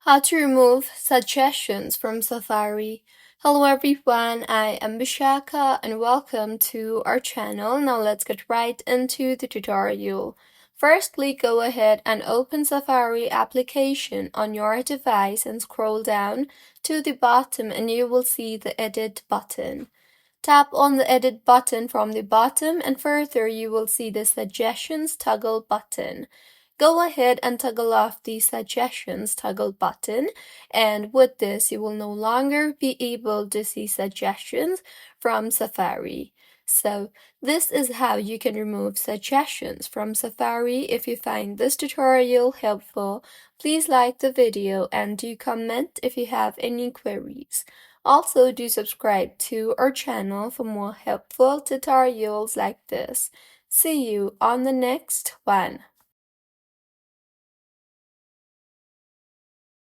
How to remove suggestions from Safari. Hello everyone, I am Bishaka and welcome to our channel. Now let's get right into the tutorial. Firstly, go ahead and open Safari application on your device and scroll down to the bottom and you will see the edit button. Tap on the edit button from the bottom and further you will see the suggestions toggle button. Go ahead and toggle off the suggestions toggle button, and with this you will no longer be able to see suggestions from Safari. So this is how you can remove suggestions from Safari. If you find this tutorial helpful, please like the video and do comment if you have any queries. Also, do subscribe to our channel for more helpful tutorials like this. See you on the next one.